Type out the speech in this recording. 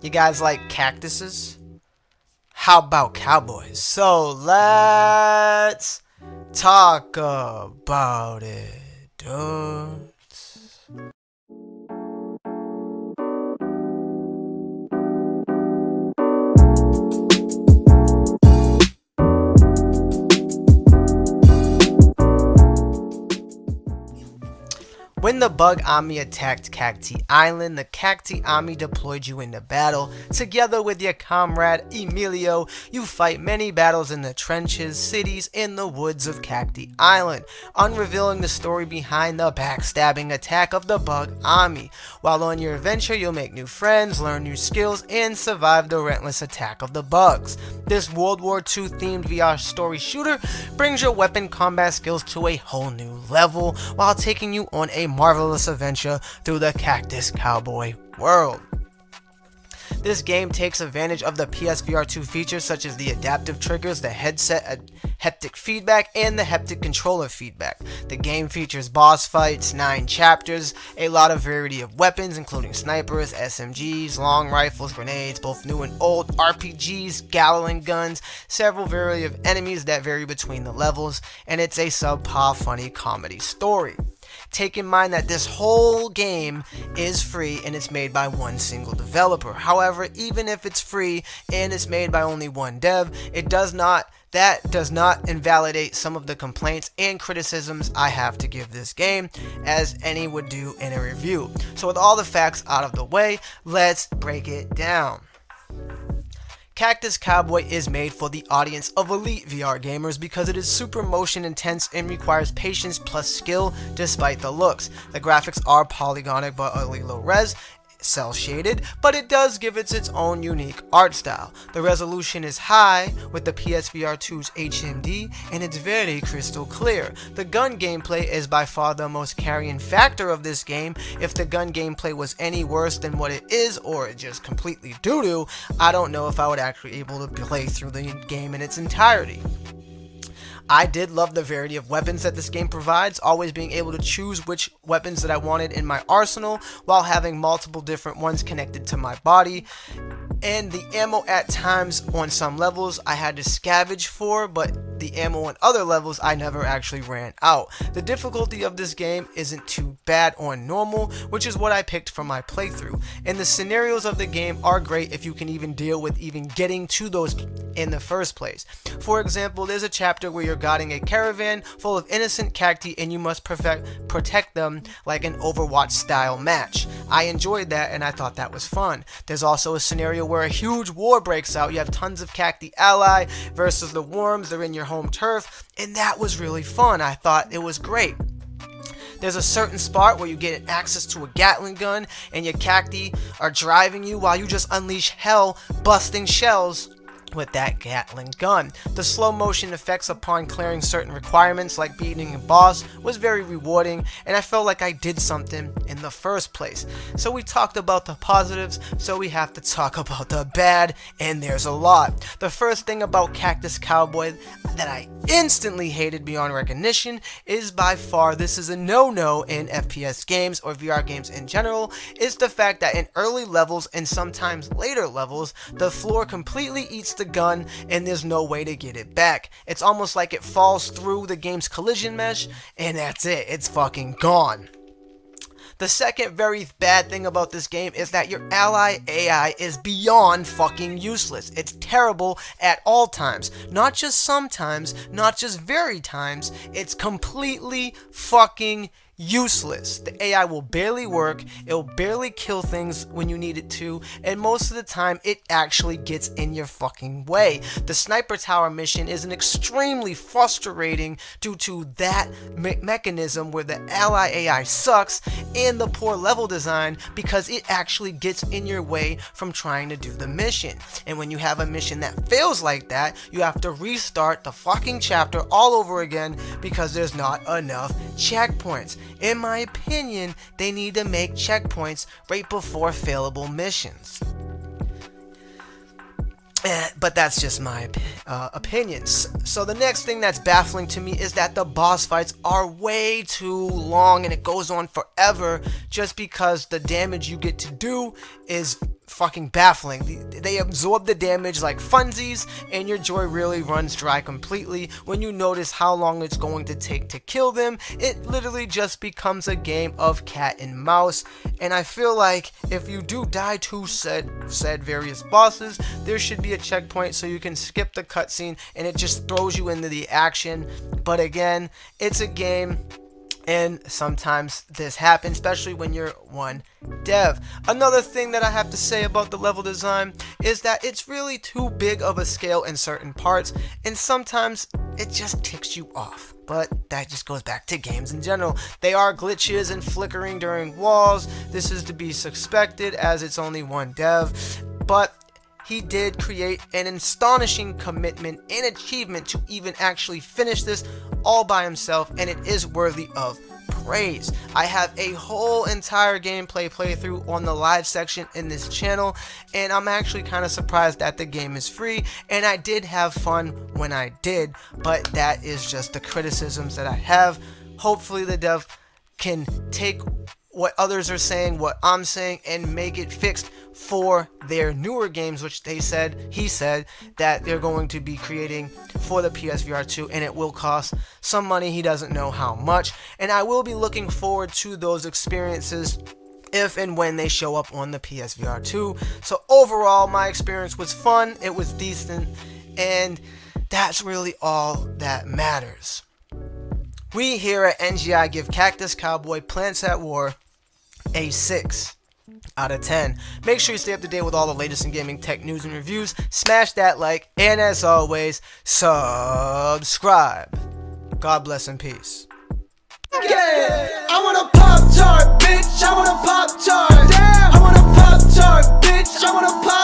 You guys like cactuses? How about cowboys? So let's talk about it, dudes. When the bug army attacked Cacti Island, the Cacti army deployed you into battle. Together with your comrade Emilio, you fight many battles in the trenches, cities, and the woods of Cacti Island, unrevealing the story behind the backstabbing attack of the bug army. While on your adventure, you'll make new friends, learn new skills, and survive the relentless attack of the bugs. This World War II themed VR story shooter brings your weapon combat skills to a whole new level while taking you on a marvelous adventure through the Cactus Cowboy world. This game takes advantage of the PSVR 2 features such as the adaptive triggers, the headset haptic feedback, and the haptic controller feedback. The game features boss fights, 9 chapters, a lot of variety of weapons including snipers, SMGs, long rifles, grenades, both new and old, RPGs, Gatling guns, several variety of enemies that vary between the levels, and it's a subpar funny comedy story. Take in mind that this whole game is free and it's made by one single developer. However, even if it's free and it's made by only one dev, that does not invalidate some of the complaints and criticisms I have to give this game, as any would do in a review. So with all the facts out of the way, let's break it down. Cactus Cowboy is made for the audience of elite VR gamers because it is super motion intense and requires patience plus skill despite the looks. The graphics are polygonic but early low res, cel shaded, but it does give it its own unique art style. The resolution is high with the PSVR 2's HMD and it's very crystal clear. The gun gameplay is by far the most carrying factor of this game. If the gun gameplay was any worse than what it is, or just completely doo-doo, I don't know if I would actually be able to play through the game in its entirety. I did love the variety of weapons that this game provides, always being able to choose which weapons that I wanted in my arsenal while having multiple different ones connected to my body. And the ammo at times on some levels I had to scavenge for, but the ammo on other levels I never actually ran out. The difficulty of this game isn't too bad on normal, which is what I picked for my playthrough. And the scenarios of the game are great if you can even deal with even getting to those in the first place. For example, there's a chapter where you're guarding a caravan full of innocent cacti and you must protect them like an Overwatch style match. I enjoyed that and I thought that was fun. There's also a scenario where a huge war breaks out. You have tons of cacti ally versus the worms. They're in your home turf, and that was really fun. I thought it was great. There's a certain spot where you get access to a Gatling gun and your cacti are driving you while you just unleash hell, busting shells with that Gatling gun. The slow motion effects upon clearing certain requirements like beating a boss was very rewarding, and I felt like I did something in the first place. So we talked about the positives, so we have to talk about the bad, and there's a lot. The first thing about Cactus Cowboy that I instantly hated beyond recognition is by far this is a no-no in FPS games or VR games in general, is the fact that in early levels and sometimes later levels, the floor completely eats the gun and there's no way to get it back. It's almost like it falls through the game's collision mesh and that's it. It's fucking gone. The second very bad thing about this game is that your ally AI is beyond fucking useless. It's terrible at all times. Not just sometimes, not just very times, it's completely fucking useless. The AI will barely work, it'll barely kill things when you need it to, and most of the time it actually gets in your fucking way. The sniper tower mission is an extremely frustrating due to that mechanism where the ally AI sucks and the poor level design because it actually gets in your way from trying to do the mission. And when you have a mission that fails like that, you have to restart the fucking chapter all over again because there's not enough checkpoints. In my opinion, they need to make checkpoints right before failable missions. But that's just my opinions. So the next thing that's baffling to me is that the boss fights are way too long and it goes on forever just because the damage you get to do is fucking baffling. They absorb the damage like funsies, and your joy really runs dry completely when you notice how long it's going to take to kill them. It literally just becomes a game of cat and mouse, and I feel like if you do die to said various bosses, there should be a checkpoint so you can skip the cutscene and it just throws you into the action. But again, it's a game, and sometimes this happens, especially when you're one dev. Another thing that I have to say about the level design is that it's really too big of a scale in certain parts, and sometimes it just ticks you off. But that just goes back to games in general. They are glitches and flickering during walls. This is to be suspected as it's only one dev, but he did create an astonishing commitment and achievement to even actually finish this all by himself, and it is worthy of praise. I have a whole entire gameplay playthrough on the live section in this channel, and I'm actually kind of surprised that the game is free, and I did have fun when I did, but that is just the criticisms that I have. Hopefully the dev can take what others are saying, what I'm saying, and make it fixed for their newer games, which he said that they're going to be creating for the PSVR 2, and it will cost some money. He doesn't know how much, and I will be looking forward to those experiences if and when they show up on the PSVR 2. So overall, my experience was fun, it was decent, and that's really all that matters. We here at NGI give Cactus Cowboy Plants at War a 6 out of 10. Make sure you stay up to date with all the latest in gaming tech news and reviews. Smash that like, and as always, subscribe. God bless and peace. Yeah, I want a Pop-Tart, bitch. I want a Pop-Tart. Damn, I want a Pop-Tart, bitch. I want a Pop-Tart.